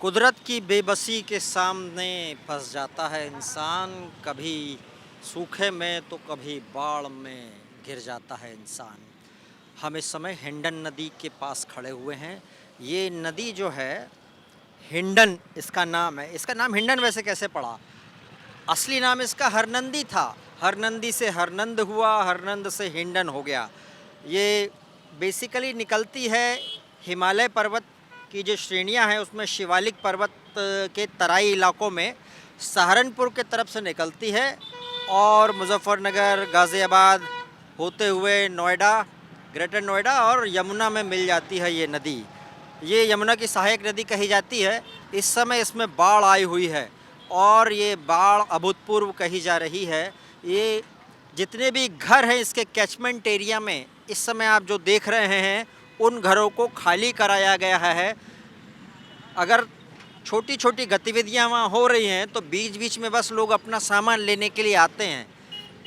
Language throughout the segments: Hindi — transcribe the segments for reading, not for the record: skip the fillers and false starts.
कुदरत की बेबसी के सामने फंस जाता है इंसान, कभी सूखे में तो कभी बाढ़ में गिर जाता है इंसान। हम इस समय हिंडन नदी के पास खड़े हुए हैं। ये नदी जो है हिंडन इसका नाम है। इसका नाम हिंडन वैसे कैसे पड़ा? असली नाम इसका हरनंदी था। हरनंदी से हरनंद हुआ, हरनंद से हिंडन हो गया। ये बेसिकली निकलती है हिमालय पर्वत की जो श्रेणियां हैं उसमें शिवालिक पर्वत के तराई इलाकों में सहारनपुर के तरफ से निकलती है और मुजफ्फरनगर, गाज़ियाबाद होते हुए नोएडा, ग्रेटर नोएडा और यमुना में मिल जाती है ये नदी। ये यमुना की सहायक नदी कही जाती है। इस समय इसमें बाढ़ आई हुई है और ये बाढ़ अभूतपूर्व कही जा रही है। ये जितने भी घर हैं इसके कैचमेंट एरिया में इस समय आप जो देख रहे हैं उन घरों को खाली कराया गया है। अगर छोटी छोटी गतिविधियां वहाँ हो रही हैं तो बीच बीच में बस लोग अपना सामान लेने के लिए आते हैं,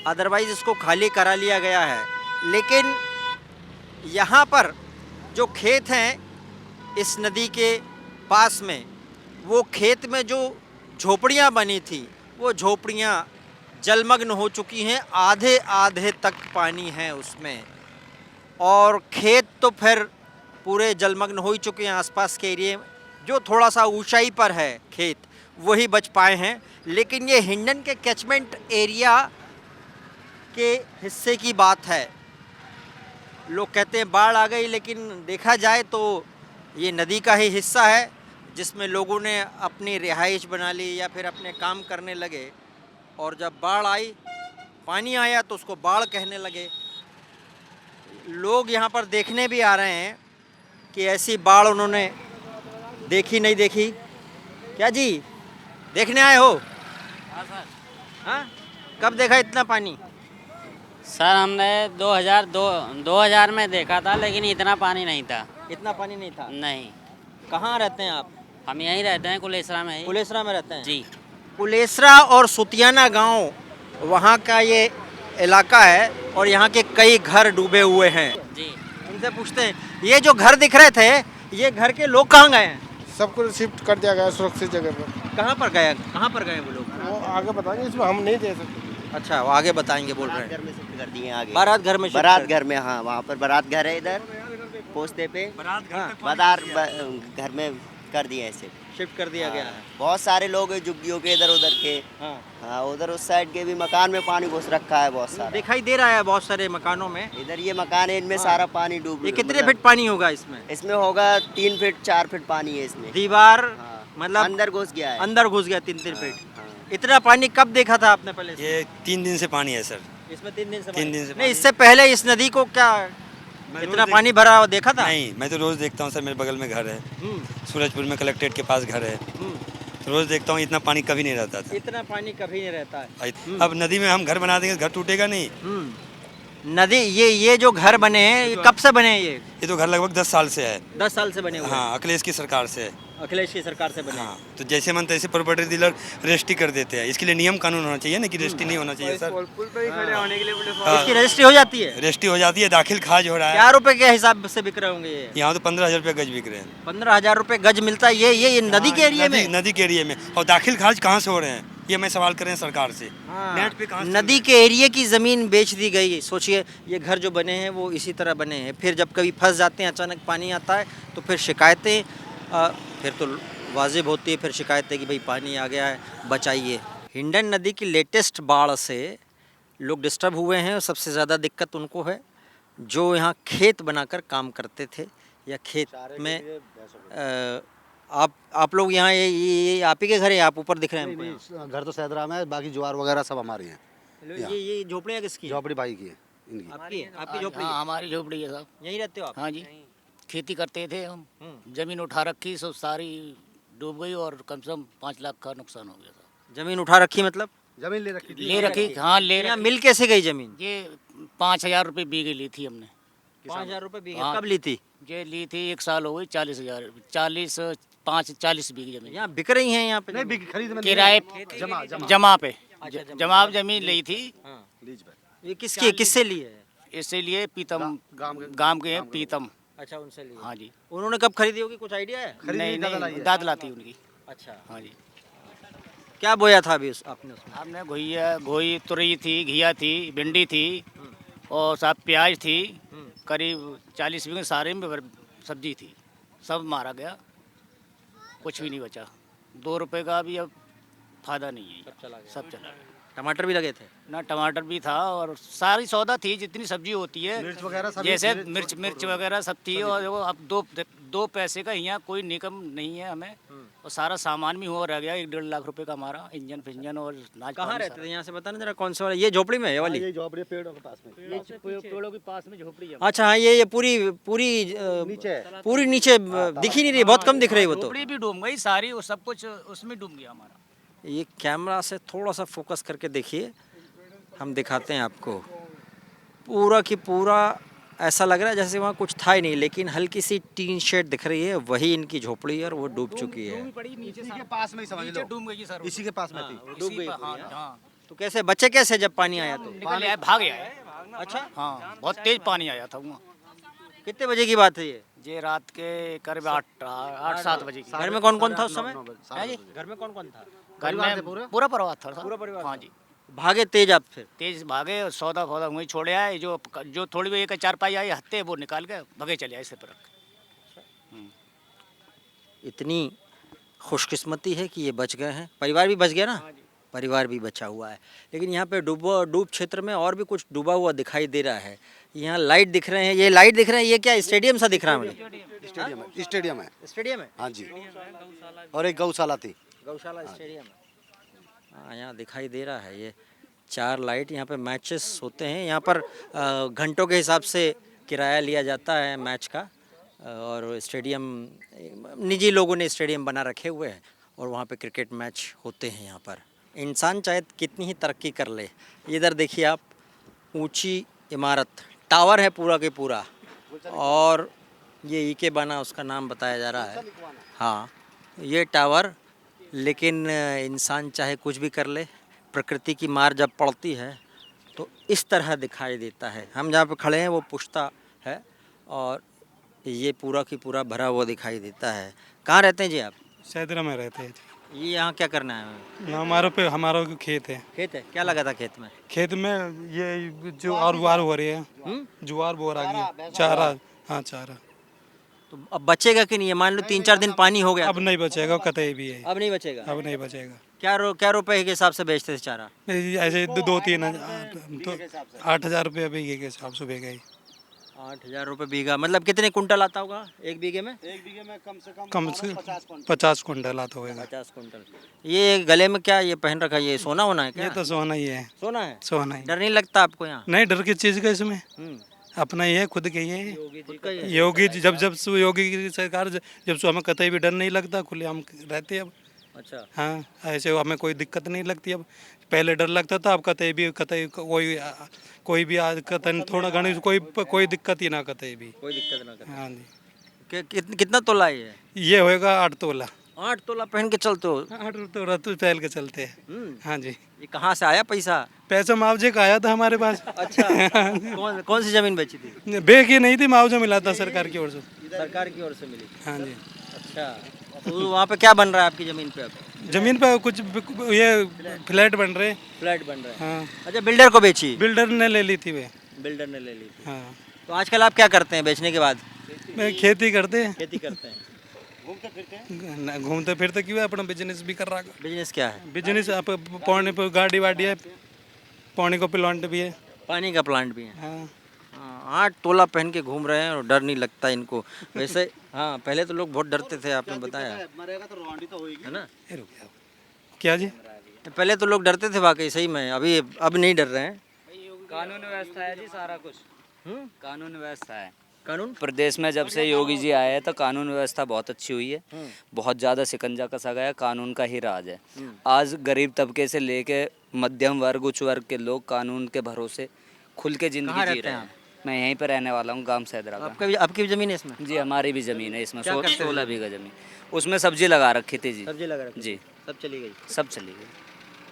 अदरवाइज़ इसको खाली करा लिया गया है। लेकिन यहाँ पर जो खेत हैं इस नदी के पास में, वो खेत में जो झोपड़ियाँ बनी थी वो झोपड़ियाँ जलमग्न हो चुकी हैं, आधे आधे तक पानी है उसमें। और खेत तो फिर पूरे जलमग्न हो ही चुके हैं। आसपास के एरिए जो थोड़ा सा ऊंचाई पर है खेत वही बच पाए हैं। लेकिन ये हिंडन के कैचमेंट एरिया के हिस्से की बात है। लोग कहते हैं बाढ़ आ गई, लेकिन देखा जाए तो ये नदी का ही हिस्सा है जिसमें लोगों ने अपनी रिहाइश बना ली या फिर अपने काम करने लगे। और जब बाढ़ आई, पानी आया तो उसको बाढ़ कहने लगे। लोग यहाँ पर देखने भी आ रहे हैं कि ऐसी बाढ़ उन्होंने देखी नहीं देखी। क्या जी, देखने आए हो? हाँ सर। हाँ, कब देखा इतना पानी? सर हमने 2000 में देखा था, लेकिन इतना पानी नहीं था। इतना पानी नहीं था? नहीं। कहाँ रहते हैं आप? हम यहीं रहते हैं, कुलेसरा में ही। कुलेसरा में रहते हैं जी। कुलेसरा और सुतियाना गांव वहाँ का ये इलाका है और यहाँ के कई घर डूबे हुए हैं। जी। इनसे पूछते हैं, ये जो घर दिख रहे थे ये घर के लोग कहाँ गए हैं? सबको शिफ्ट कर दिया गया सुरक्षित जगह पर। कहाँ पर गए? कहाँ पर गए वो लोग? वो आगे बताएंगे, इसमें हम नहीं दे सकते। अच्छा, वो आगे बताएंगे बोल रहे हैं। घर में शिफ्ट कर दिए आगे। बारात घर में शिफ्ट बारात कर- घर में, हाँ वहाँ पर बारात घर है इधर पोस्ते पे। हाँ, घर में कर दिए ऐसे। शिफ्ट कर दिया गया है। बहुत सारे लोग हैं झुग्गियों के इधर उधर के। हाँ, हाँ उधर उस साइड के भी मकान में पानी घुस रखा है बहुत सारा। दिखाई दे रहा है बहुत सारे मकानों में। इधर ये मकान है, इनमें हाँ। सारा पानी डूब। ये कितने फीट पानी होगा इसमें? इसमें होगा 3 फीट 4 फीट पानी है इसमें। दीवार हाँ। मतलब अंदर घुस गया है। अंदर घुस गया 3-3 फीट। हाँ। इतना पानी कब देखा था आपने पहले से? ये 3 दिन से पानी है सर। इसमें 3 दिन से 3 दिन से नहीं, पानी। इससे पहले इस नदी को क्या मैं इतना रोज पानी भरा हुआ देखा था? नहीं, मैं तो रोज़ देखता हूँ सर, मेरे बगल में घर है, हम्म, सूरजपुर में कलेक्ट्रेट के पास घर है। हम्म। रोज़ देखता हूँ, इतना पानी कभी नहीं रहता था। इतना पानी कभी नहीं रहता है। अब नदी में हम घर बना देंगे, घर टूटेगा नहीं। नदी ये जो घर बने हैं ये कब से बने हैं? ये तो घर लगभग 10 साल से है। 10 साल से बने हुए हैं। हाँ, अखिलेश की सरकार से है। अखिलेश की सरकार से बने हैं। हाँ, तो जैसे मन तैसे प्रॉपर्टी डीलर रजिस्ट्री कर देते हैं। इसके लिए नियम कानून होना चाहिए ना कि रजिस्ट्री नहीं होना चाहिए सर। पुल पे ही खड़े होने के लिए इसकी रजिस्ट्री हो जाती है? रजिस्ट्री हो जाती है, दाखिल खाज हो रहा क्या है। रुपए के हिसाब से बिक रहे होंगे ये? यहाँ तो 15,000 रुपये गज बिक रहे हैं। 15,000 रुपए गज मिलता है ये नदी के एरिया में? नदी के एरिया में। और दाखिल खाज कहाँ से हो रहे हैं, ये मैं सवाल करें सरकार से। हाँ, नेट पे कहाँ से नदी के एरिया की ज़मीन बेच दी गई। सोचिए, ये घर जो बने हैं वो इसी तरह बने हैं। फिर जब कभी फंस जाते हैं, अचानक पानी आता है तो फिर शिकायतें फिर तो वाजिब होती है, फिर शिकायतें कि भाई पानी आ गया है, बचाइए। हिंडन नदी की लेटेस्ट बाढ़ से लोग डिस्टर्ब हुए हैं और सबसे ज़्यादा दिक्कत उनको है जो यहाँ खेत बनाकर काम करते थे या खेत में आप लोग यहाँ ये आप ही के घर है? आप ऊपर दिख रहे हैं हमको यहाँ? घर तो सैदरा में है, बाकी ज्वार वगैरह सब हमारे हैं। ये झोपड़ियाँ किसकी हैं? झोपड़ी भाई की है इनकी। आपकी झोपड़ी? हाँ, हमारी झोपड़ी है साहब। यहीं रहते हो आप? हाँ जी। खेती करते थे हम। हम्म। जमीन उठा रखी, सब सारी डूब गई और कम से कम 5 लाख का नुकसान हो गया था। जमीन उठा रखी मतलब? जमीन ले रखी थी। ले रखी, हाँ ले यहाँ रखी। मिल कैसे गई जमीन? ये 5,000 रुपये बीघे ली थी हमने। 5,000 रुपए बीघे हाँ। कब ली थी? ये ली थी 1 साल हो गई। 40 बीघे जमीन यहाँ बिक रही हैं यहाँ पे? नहीं बिकी, खरीद में नहीं। किराए जमा जमा जमा पे। अच्छा, जमा। जमा जमीन ली थी। लीज पे। ये किसकी है? किससे ली है? इसलिए पीतम गांव के गांव के हैं, पीतम अच्छा, उनसे लिए। हाँ जी। उन्होंने कब खरीदी होगी, कुछ आइडिया है? नहीं नहीं, दाद लाती उनकी। अच्छा, हाँ जी। क्या बोया था अभी आपने उसमें? हमने घोई तुरई थी, घिया थी, भिंडी थी और सब प्याज थी, करीब 40 बीघे सारे में सब्जी थी, सब मारा गया, कुछ भी नहीं बचा। 2 रुपए का भी अब फायदा नहीं है, सब चला गया। सब चला गया। टमाटर भी लगे थे? ना टमाटर भी था और सारी सौदा थी, जितनी सब्जी होती है, मिर्च वगैरह सभी जैसे मिर्च- मिर्च वगैरह सब थी। और देखो अब दो पैसे का यहाँ कोई निकम नहीं है हमें, और सारा सामान भी हो रह गया। 1-1.5 लाख रुपए का हमारा इंजन फिंजन और नाच कहाँ पानी रहते सारा। थे, यहाँ से बताना जरा, कौन सा वाला? ये झोपड़ी में है, ये वाली? ये झोपड़ी पेड़ों के पास में ये पेड़ों के पास में झोपड़ी है। अच्छा, हाँ, ये पूरी पूरी नीचे है। पूरी नीचे दिख ही नहीं रही, बहुत कम दिख रही है वो तो। झोपड़ी भी डूब गई सारी, वो सब कुछ उसमें डूब गया हमारा। ये कैमरा से थोड़ा सा फोकस करके देखिए, हम दिखाते हैं आपको। पूरा की पूरा ऐसा लग रहा है जैसे वहाँ कुछ था ही नहीं, लेकिन हल्की सी टीन शेड दिख रही है, वही इनकी झोपड़ी है और वो डूब चुकी है। इसी के पास में ही समझ नीचे लो, डूब गई सर। इसी के पास में थी। डूब गई हाँ पूरी, हाँ। हाँ, तो कैसे बच्चे, कैसे जब पानी आया तो? निकल आया, भाग गया। अच्छा, हाँ, बहुत तेज पानी आया था वहाँ। कितने बजे की बात है ये? ये रात के करीब 8-7 बजे की। घर में कौन कौन था उस समय? है जी? घर में कौन कौन था? घर में पूरा परिवार था। पूरा परिवार हाँ था। जी। भागे तेज आप फिर? तेज भागे और सौदा फौदा वहीं छोड़े आए। जो थोड़ी भी एक 4 पाई आई हत्ते, वो निकाल के भगे चले आए इसे पर। इतनी खुशकिस्मती है कि ये बच गए हैं, परिवार भी बच गया ना? परिवार भी बचा हुआ है। लेकिन यहाँ पे डूब क्षेत्र में और भी कुछ डूबा हुआ दिखाई दे रहा है। यहाँ लाइट दिख रहे हैं, ये लाइट दिख रहे हैं, ये क्या स्टेडियम सा दिख रहा है मुझे? स्टेडियम है, स्टेडियम है। स्टेडियम है? हाँ जी, और एक गौशाला थी। गौशाला स्टेडियम है। हाँ, यहाँ दिखाई दे रहा है ये 4 लाइट। यहाँ पे मैचेस होते हैं, यहाँ पर घंटों के हिसाब से किराया लिया जाता है मैच का। और स्टेडियम, निजी लोगों ने स्टेडियम बना रखे हुए हैं और वहाँ पे क्रिकेट मैच होते हैं यहाँ पर। इंसान चाहे कितनी ही तरक्की कर ले, इधर देखिए आप, ऊंची इमारत, टावर है पूरा के पूरा, और ये ईके बना उसका नाम बताया जा रहा है। हाँ, ये टावर, लेकिन इंसान चाहे कुछ भी कर ले, प्रकृति की मार जब पड़ती है तो इस तरह दिखाई देता है। हम जहाँ पे खड़े हैं वो पुश्ता है और ये पूरा की पूरा भरा हुआ दिखाई देता है। कहाँ रहते हैं जी आप? सैदरा में रहते हैं। ये यहाँ क्या करना है? हमारा खेत है। खेत है? क्या लगा था खेत में? खेत में ये ज्वार बुआर हो रही है, ज्वार बोर आ गई, चारा। हाँ, चारा तो अब बचेगा कि नहीं? ये मान लो 3-4 दिन पानी हो गया अब नहीं बचेगा, कतई भी है, अब नहीं बचेगा। अब नहीं बचेगा। क्या रुपए के हिसाब से बेचते थे चारा? ऐसे 2-3 तो 8,000 रुपये बीघे के हिसाब से बीघा ही। 8,000 रुपये बीघा, मतलब कितने कुंटल आता होगा एक बीघे में? एक बीघे में कम से कम से 50 कुंटल आता होगा। 50 कुंटल। ये गले में क्या ये पहन रखा है? ये सोना होना है क्या? ये तो सोना ही है, सोना है। सोना ही। डर नहीं लगता आपको यहाँ? नहीं, डर किस चीज़ का इसमें? अपना ही है, खुद के ही है। खुद का ही है। योगी जब से योगी की सरकार जब से हमें कतई भी डर नहीं लगता, खुले हम रहते हैं अब। अच्छा, हाँ, ऐसे हमें कोई दिक्कत नहीं लगती अब। पहले डर लगता था, अब कतई कोई भी आज कतई थोड़ा घनी कोई दिक्कत ही ना, कतई भी। कोई दिक्कत ना कर। हाँ जी। कितना तोला है ये होएगा 8 तोला। 8 तोला पहन के चलते हो? 8 तोला तो पहल के चलते हैं। हाँ जी। ये कहाँ से आया पैसा? पैसा मुआवजे का आया था हमारे पास। अच्छा, कौन सी जमीन बेची थी? बेची नहीं थी, मुआवजा मिला था सरकार की ओर से। सरकार की ओर से मिली? हाँ जी। अच्छा, तो वहाँ पे क्या बन रहा है आपकी जमीन पे अब? जमीन पे कुछ ये फ्लैट बन रहे। फ्लैट बन रहा है? हाँ, अच्छा, बिल्डर को बेची? बिल्डर ने ले ली थी वे। बिल्डर ने ले ली थी। हाँ, तो आजकल आप क्या करते हैं बेचने के बाद? मैं खेती करते हैं। खेती करते हैं। घूमते फिरते क्यों, अपना बिजनेस भी कर रहा है। बिजनेस क्या है? बिजनेस आप पौने पर गाड़ी वाड़ी है, पौने को प्लांट भी है। पानी का प्लांट भी है। हाँ, 8 तोला पहन के घूम रहे हैं और डर नहीं लगता इनको। वैसे हाँ, पहले तो लोग बहुत डरते थे, आपने बताया मरेगा तो रवांडी तो होगी है ना? ये रुक जाओ। क्या जी? पहले तो लोग डरते थे वाकई, सही में। अब नहीं डर रहे हैं। कानून व्यवस्था है जी, सारा कुछ कानून व्यवस्था है। कानून प्रदेश में जब से योगी जी आए हैं तो कानून व्यवस्था बहुत अच्छी हुई है। बहुत ज़्यादा शिकंजा कसा गया, कानून का ही राज है। आज गरीब तबके से लेके मध्यम वर्ग, उच्च वर्ग के लोग कानून के भरोसे खुल के जिंदगी जी रहे हैं। मैं यहीं पर रहने वाला हूँ, गांव सैदरा का। आपकी भी जमीन है इसमें? जी, हमारी भी ज़मीन है इसमें, क्या करते हैं? 16 बीघा ज़मीन। उसमें सब्जी लगा रखी थी जी। सब्जी लगा रखी? जी, सब चली गई? सब चली गई।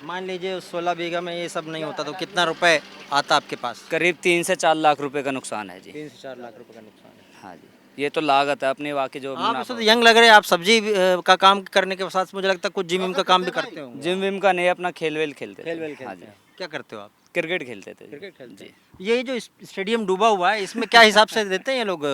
मान लीजिए 16 बीघा में ये सब नहीं होता तो कितना रुपए आता आपके पास? करीब 3 से 4 लाख रुपए का नुकसान है जी। 3 से 4 लाख रुपए का नुकसान है। हाँ जी। ये तो लागत है अपनी वाकई जो आप मुनाफा वैसे तो यंग लग रहे हैं, आप सब्जी का काम करने के साथ मुझे लगता है कुछ जिम का काम भी करते हो। जिम विम का नहीं, अपना खेल वेल खेलते थे। खेल वेल हाँ खेलते जी, हैं। क्या करते हो आप? क्रिकेट खेलते थे। क्रिकेट खेलते जी। हैं। ये जो स्टेडियम डूबा हुआ है, इसमें क्या हिसाब से देते हैं ये लोग?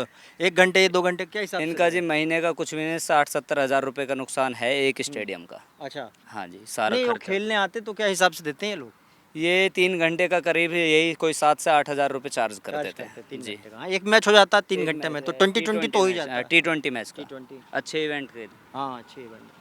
1 घंटे 2 घंटे क्या हिसाब से इनका जी देते महीने का कुछ भी नहीं, 60-70 हज़ार रुपए का नुकसान है एक स्टेडियम का। हैं? अच्छा, हाँ जी, सारा नहीं वो खर्चा। खेलने आते तो क्या हिसाब से देते हैं ये लोग? ये 3 घंटे का करीब यही कोई 7 से 8 हज़ार रुपए चार्ज करते थे। 3 जी। घंटे का। हाँ, एक मैच हो जाता है 3 घंटे में, तो 20-20 तो हो ही जाता है। T20 मैच का T20 अच्छे इवेंट के। हाँ, अच्छी इवेंट।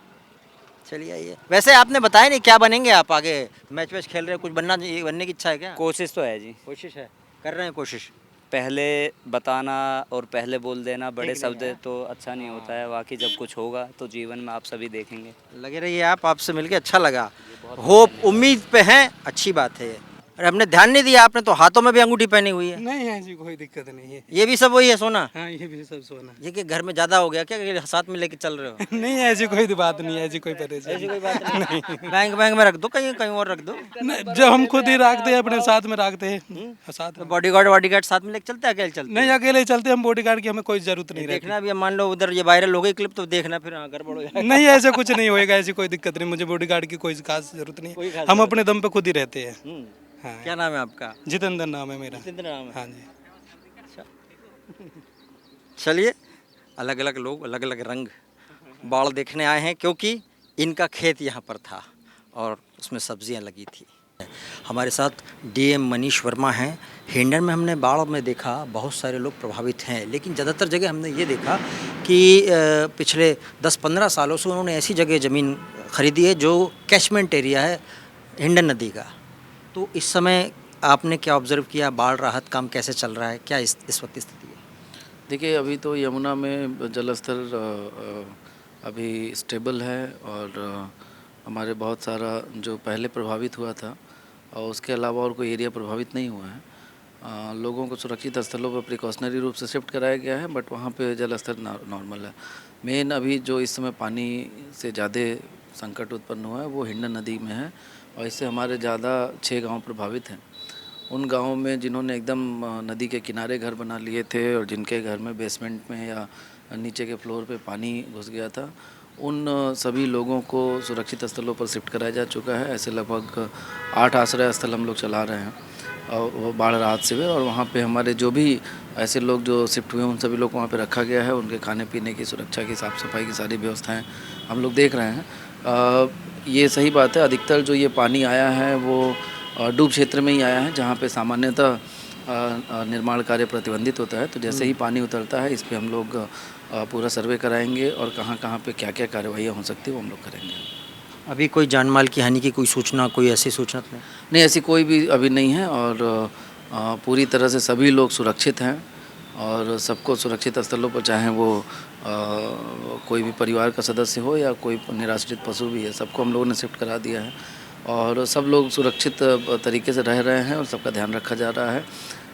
चलिए आइए। वैसे आपने बताया नहीं क्या बनेंगे आप आगे? मैच वैच खेल रहे हैं, कुछ बनने की इच्छा है क्या? कोशिश तो है जी, कोशिश है, कर रहे हैं कोशिश। पहले बताना और पहले बोल देना बड़े नहीं शब्द है। तो अच्छा नहीं होता है, वाकई जब कुछ होगा तो जीवन में आप सभी देखेंगे। लगे रहिए आप, आपसे मिलके अच्छा लगा। होप उम्मीद पे हैं, अच्छी बात है ये। अरे हमने ध्यान नहीं दिया, आपने तो हाथों में भी अंगूठी पहनी हुई है। नहीं है जी, कोई दिक्कत नहीं है। ये भी सब वही है सोना? हाँ, ये भी सब सोना। ये कि घर में ज्यादा हो गया क्या, कि साथ में लेके चल रहे हो? नहीं, ऐसी कोई बात नहीं है, ऐसी कोई परेशानी ऐसी कोई बात नहीं। बैंक में रख दो, कहीं और रख दो। नहीं, जब हम खुद ही रखते हैं अपने साथ में रखते हैं साथ तो में। बॉडीगार्ड साथ में लेके चलते हैं, अकेले चलते हैं? नहीं, अकेले ही चलते हैं हम, बॉडीगार्ड की हमें कोई जरूरत नहीं रहती। देखना भी, मान लो उधर ये वायरल हो गई क्लिप तो देखना फिर, हाँ, गड़बड़ हो जाएगा। नहीं, ऐसा कुछ नहीं होएगा, ऐसी कोई दिक्कत नहीं, मुझे बॉडीगार्ड की कोई खास जरूरत नहीं कोई है। खास हम अपने दम पे खुद ही रहते हैं। हाँ। क्या नाम है आपका? जितेंद्र नाम है मेरा। जितेंद्र नाम है। हाँ जी। चलिए, अलग अलग लोग अलग अलग रंग बाढ़ देखने आए हैं, क्योंकि इनका खेत यहाँ पर था और उसमें सब्जियाँ लगी थी। हमारे साथ डीएम मनीष वर्मा हैं। हिंडन में हमने बाढ़ में देखा बहुत सारे लोग प्रभावित हैं, लेकिन ज़्यादातर जगह हमने ये देखा कि पिछले 10-15 सालों से उन्होंने ऐसी जगह ज़मीन खरीदी है जो कैचमेंट एरिया है हिंडन नदी का। तो इस समय आपने क्या ऑब्जर्व किया, बाढ़ राहत काम कैसे चल रहा है, क्या इस वक्त स्थिति है? देखिए, अभी तो यमुना में जल स्तर अभी स्टेबल है और हमारे बहुत सारा जो पहले प्रभावित हुआ था और उसके अलावा और कोई एरिया प्रभावित नहीं हुआ है। लोगों को सुरक्षित स्थलों पर प्रिकॉशनरी रूप से शिफ्ट कराया गया है, बट वहाँ पे जल स्तर नॉर्मल है। मेन अभी जो इस समय पानी से ज़्यादा संकट उत्पन्न हुआ है वो हिंडन नदी में है और इससे हमारे ज़्यादा 6 गांव प्रभावित हैं। उन गांवों में जिन्होंने एकदम नदी के किनारे घर बना लिए थे और जिनके घर में बेसमेंट में या नीचे के फ्लोर पे पानी घुस गया था, उन सभी लोगों को सुरक्षित स्थलों पर शिफ्ट कराया जा चुका है। ऐसे लगभग 8 आश्रय स्थल हम लोग चला रहे हैं और वो बाढ़ राहत शिविर, और वहाँ पे हमारे जो भी ऐसे लोग जो शिफ्ट हुए हैं उन सभी लोग को वहाँ पे रखा गया है। उनके खाने पीने की, सुरक्षा की, साफ़ सफाई की सारी व्यवस्थाएँ हम लोग देख रहे हैं। ये सही बात है, अधिकतर जो ये पानी आया है वो डूब क्षेत्र में ही आया है जहाँ पे सामान्यतः निर्माण कार्य प्रतिबंधित होता है। तो जैसे ही पानी उतरता है इस पे हम लोग पूरा सर्वे कराएंगे और कहाँ पे क्या क्या कार्रवाइयाँ हो सकती है वो हम लोग करेंगे। अभी कोई जान माल की हानि की कोई सूचना, कोई ऐसी सूचना तो नहीं, ऐसी कोई भी अभी नहीं है और पूरी तरह से सभी लोग सुरक्षित हैं और सबको सुरक्षित स्थलों पर, चाहे वो कोई भी परिवार का सदस्य हो या कोई निराश्रित पशु भी है, सबको हम लोगों ने शिफ्ट करा दिया है और सब लोग सुरक्षित तरीके से रह रहे हैं और सबका ध्यान रखा जा रहा है।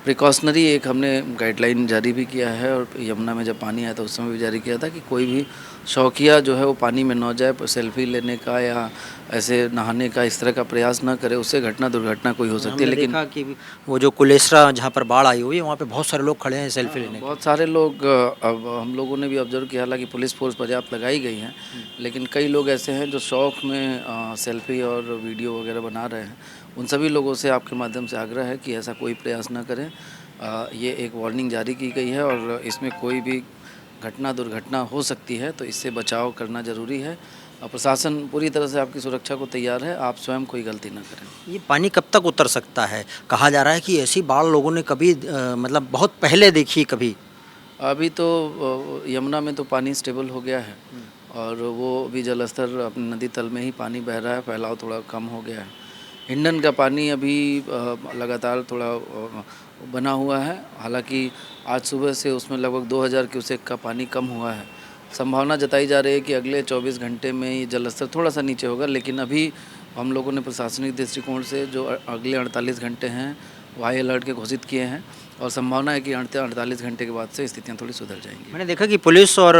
प्रिकॉशनरी एक हमने गाइडलाइन जारी भी किया है और यमुना में जब पानी आया था उस समय भी जारी किया था कि कोई भी शौकिया जो है वो पानी में न जाए, सेल्फी लेने का या ऐसे नहाने का इस तरह का प्रयास न करे, उससे दुर्घटना कोई हो सकती है। लेकिन देखा कि वो जो कुलेसरा जहाँ पर बाढ़ आई हुई है वहाँ पे बहुत सारे लोग खड़े हैं सेल्फी लेने के। बहुत सारे लोग, अब हम लोगों ने भी ऑब्जर्व किया, हालांकि पुलिस फोर्स पर्याप्त लगाई गई है, लेकिन कई लोग ऐसे हैं जो शौक़ में सेल्फी और वीडियो वगैरह बना रहे हैं। उन सभी लोगों से आपके माध्यम से आग्रह है कि ऐसा कोई प्रयास न करें। ये एक वार्निंग जारी की गई है और इसमें कोई भी दुर्घटना हो सकती है तो इससे बचाव करना ज़रूरी है और प्रशासन पूरी तरह से आपकी सुरक्षा को तैयार है। आप स्वयं कोई गलती ना करें। ये पानी कब तक उतर सकता है? कहा जा रहा है कि ऐसी बाढ़ लोगों ने कभी मतलब बहुत पहले देखी कभी। अभी तो यमुना में तो पानी स्टेबल हो गया है और वो अभी जल स्तर अपने नदी तल में ही पानी बह रहा है, फैलाव थोड़ा कम हो गया है। हिंडन का पानी अभी लगातार थोड़ा बना हुआ है, हालांकि आज सुबह से उसमें लगभग 2000 क्यूसेक का पानी कम हुआ है। संभावना जताई जा रही है कि अगले 24 घंटे में ये जल स्तर थोड़ा सा नीचे होगा, लेकिन अभी हम लोगों ने प्रशासनिक दृष्टिकोण से जो अगले 48 घंटे हैं वो हाई अलर्ट के घोषित किए हैं और संभावना है कि 48 घंटे के बाद से स्थितियाँ थोड़ी सुधर जाएंगी। मैंने देखा कि पुलिस और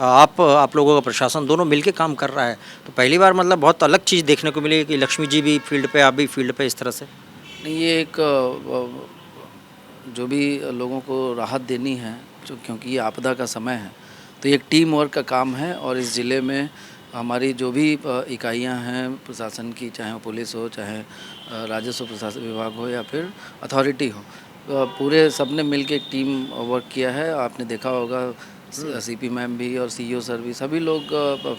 आप लोगों का प्रशासन दोनों मिलके काम कर रहा है, तो पहली बार मतलब बहुत अलग चीज़ देखने को मिली कि लक्ष्मी जी भी फील्ड पे, आप भी फील्ड पे, इस तरह से। नहीं, ये एक जो भी लोगों को राहत देनी है क्योंकि ये आपदा का समय है, तो ये एक टीम वर्क का काम है। और इस ज़िले में हमारी जो भी इकाइयां हैं प्रशासन की, चाहे वो पुलिस हो, चाहे राजस्व प्रशासन विभाग हो या फिर अथॉरिटी हो, पूरे सब ने मिल के एक टीम वर्क किया है। आपने देखा होगा सीपी मैम भी और सीईओ सर भी, सभी लोग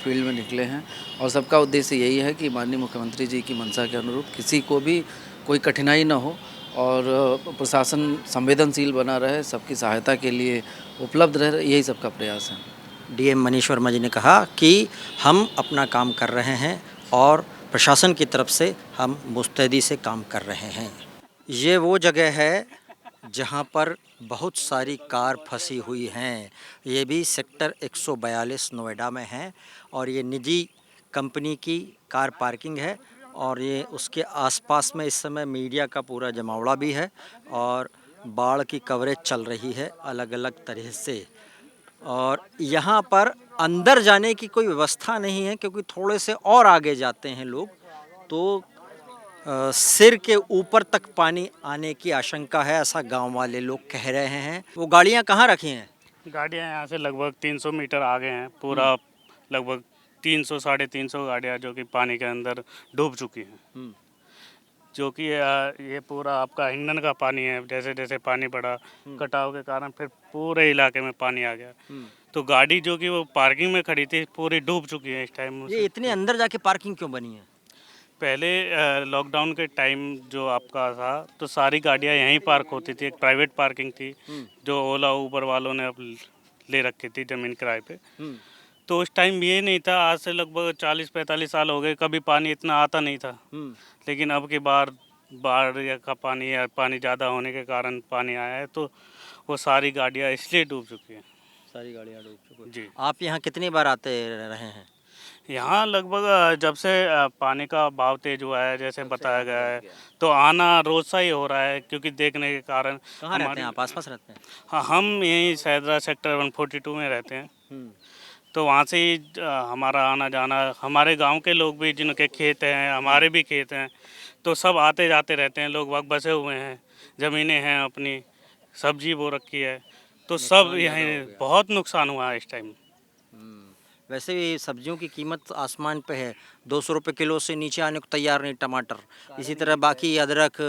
फील्ड में निकले हैं और सबका उद्देश्य यही है कि माननीय मुख्यमंत्री जी की मंशा के अनुरूप किसी को भी कोई कठिनाई ना हो और प्रशासन संवेदनशील बना रहे, सबकी सहायता के लिए उपलब्ध रहे, यही सबका प्रयास है। डीएम मनीष वर्मा जी ने कहा कि हम अपना काम कर रहे हैं और प्रशासन की तरफ से हम मुस्तैदी से काम कर रहे हैं। ये वो जगह है जहाँ पर बहुत सारी कार फंसी हुई हैं। ये भी सेक्टर 142 नोएडा में है और ये निजी कंपनी की कार पार्किंग है और ये उसके आसपास में इस समय मीडिया का पूरा जमावड़ा भी है और बाढ़ की कवरेज चल रही है अलग अलग तरह से। और यहाँ पर अंदर जाने की कोई व्यवस्था नहीं है क्योंकि थोड़े से और आगे जाते हैं लोग तो सिर के ऊपर तक पानी आने की आशंका है, ऐसा गांव वाले लोग कह रहे हैं। वो गाड़ियाँ कहाँ रखी हैं? गाड़ियाँ यहाँ से लगभग 300 मीटर आगे हैं। पूरा लगभग 300 साढ़े 300 गाड़ियाँ जो कि पानी के अंदर डूब चुकी हैं। जो कि ये पूरा आपका हिंडन का पानी है। जैसे जैसे पानी बढ़ा कटाव के कारण फिर पूरे इलाके में पानी आ गया। तो गाड़ी जो कि वो पार्किंग में खड़ी थी पूरी डूब चुकी है इस टाइम। ये इतने अंदर जाके पार्किंग क्यों बनी है? पहले लॉकडाउन के टाइम जो आपका था तो सारी गाड़ियाँ यहीं पार्क होती थी। एक प्राइवेट पार्किंग थी जो ओला ऊबर वालों ने अब ले रखी थी ज़मीन किराए पे। तो उस टाइम ये नहीं था, आज से लगभग 40-45 साल हो गए, कभी पानी इतना आता नहीं था। लेकिन अब की बार बाढ़ का पानी या पानी ज़्यादा होने के कारण पानी आया है तो वो सारी गाड़ियाँ इसलिए डूब चुकी हैं। सारी गाड़ियाँ डूब चुकी हैं। जी, आप यहाँ कितनी बार आते रहे हैं? यहाँ लगभग जब से पानी का बहाव तेज हुआ है जैसे बताया गया है तो आना रोज सा ही हो रहा है क्योंकि देखने के कारण। कहाँ रहते हैं आप? आसपास रहते हैं? हाँ, हम यहीं सैदरा सेक्टर 142 में रहते हैं। तो वहाँ से ही हमारा आना जाना, हमारे गांव के लोग भी जिनके खेत हैं, हमारे भी खेत हैं, तो सब आते जाते रहते हैं। लोग वक्त बसे हुए हैं, ज़मीनें हैं अपनी, सब्जी बो रखी है, तो सब यहीं बहुत नुकसान हुआ है इस टाइम। वैसे भी सब्जियों की कीमत आसमान पे है, 200 रुपये किलो से नीचे आने को तैयार नहीं टमाटर। इसी तरह बाकी अदरक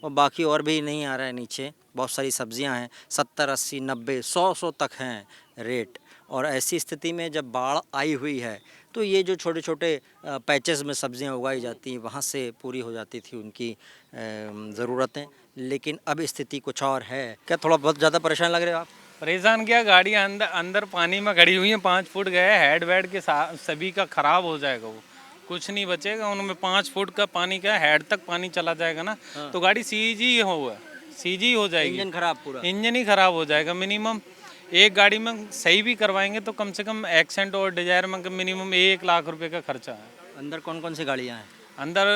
और बाकी और भी नहीं आ रहा है नीचे। बहुत सारी सब्जियां हैं, 70, 80, 90, 100 तक हैं रेट। और ऐसी स्थिति में जब बाढ़ आई हुई है तो ये जो छोटे छोटे पैचेस में सब्जियां उगाई जाती हैं वहाँ से पूरी हो जाती थी उनकी ज़रूरतें। लेकिन अब स्थिति कुछ और है। क्या थोड़ा बहुत ज़्यादा परेशान लग रहे हो आप? परेशान क्या, गाड़ियाँ अंदर अंदर पानी में खड़ी हुई हैं, 5 फुट गए, हेड वेड के सभी का खराब हो जाएगा, वो कुछ नहीं बचेगा उनमें। 5 फुट का पानी का हेड तक पानी चला जाएगा ना। तो गाड़ी सीजी हो जाएगी। इंजन खराब पूरा? इंजन ही खराब हो जाएगा। मिनिमम एक गाड़ी में सही भी करवाएंगे तो कम से कम एक्सेंट और डिजायर में मिनिमम 1 लाख रुपए का खर्चा है। अंदर कौन कौन सी गाड़ियाँ हैं? अंदर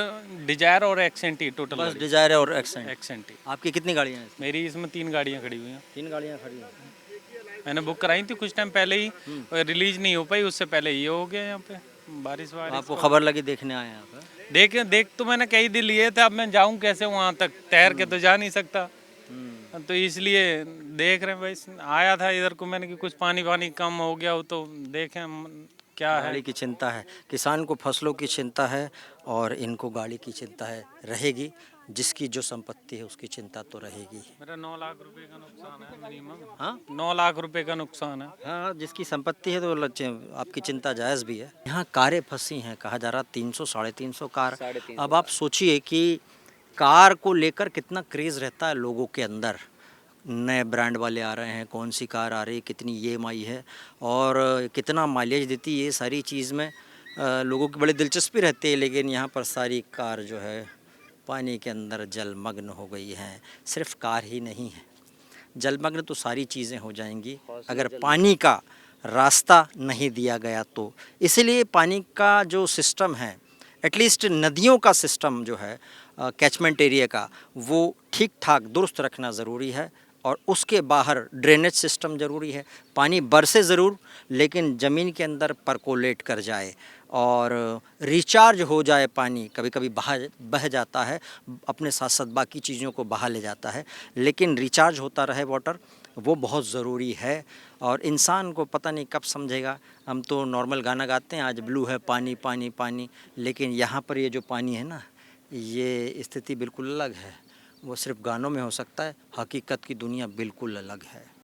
डिजायर और एक्सेंट ही टोटल। बस डिजायर और एक्सेंट। एक्सेंट ही। आपकी कितनी गाड़ियाँ हैं? मेरी इसमें 3 गाड़ियाँ खड़ी हुई हैं। 3 गाड़ियाँ खड़ी हैं। मैंने बुक कराई थी कुछ टाइम पहले ही, रिलीज नहीं हो पाई, उससे पहले ये हो गया यहाँ पे बारिश। आपको खबर लगी, देखने आए यहाँ पर? देख तो मैंने कई दिन लिए थे, अब मैं जाऊँ कैसे वहाँ तक, तैर के तो जा नहीं सकता। तो इसलिए देख रहे हैं भाई, आया था इधर को मैंने कि कुछ पानी कम हो गया हो तो देखें क्या है। गाड़ी की चिंता है, किसान को फसलों की चिंता है और इनको गाड़ी की चिंता है, रहेगी। जिसकी जो संपत्ति है उसकी चिंता तो रहेगी। मेरा 9 लाख रुपए का नुकसान है मिनिमम। हाँ, 9 लाख रुपए का नुकसान है। हाँ, जिसकी संपत्ति है तो आपकी चिंता जायज़ भी है। यहाँ कारें फंसी हैं, कहा जा रहा 300 साढ़े 300 कार। अब आप सोचिए कि कार को लेकर कितना क्रेज़ रहता है लोगों के अंदर। नए ब्रांड वाले आ रहे हैं, कौन सी कार आ रही है, कितनी EMI है और कितना माइलेज देती है, ये सारी चीज़ में लोगों की बड़ी दिलचस्पी रहती है। लेकिन यहाँ पर सारी कार जो है पानी के अंदर जलमग्न हो गई हैं। सिर्फ कार ही नहीं है, जलमग्न तो सारी चीज़ें हो जाएंगी अगर पानी का रास्ता नहीं दिया गया तो। इसीलिए पानी का जो सिस्टम है, एटलीस्ट नदियों का सिस्टम जो है कैचमेंट एरिया का, वो ठीक ठाक दुरुस्त रखना ज़रूरी है। और उसके बाहर ड्रेनेज सिस्टम ज़रूरी है। पानी बरसे ज़रूर, लेकिन ज़मीन के अंदर परकोलेट कर जाए और रिचार्ज हो जाए। पानी कभी कभी बह जाता है, अपने साथ साथ बाकी चीज़ों को बहा ले जाता है, लेकिन रिचार्ज होता रहे वाटर, वो बहुत ज़रूरी है। और इंसान को पता नहीं कब समझेगा। हम तो नॉर्मल गाना गाते हैं, आज ब्लू है पानी पानी पानी, लेकिन यहाँ पर ये जो पानी है ना, ये स्थिति बिल्कुल अलग है। वो सिर्फ गानों में हो सकता है, हकीकत की दुनिया बिल्कुल अलग है।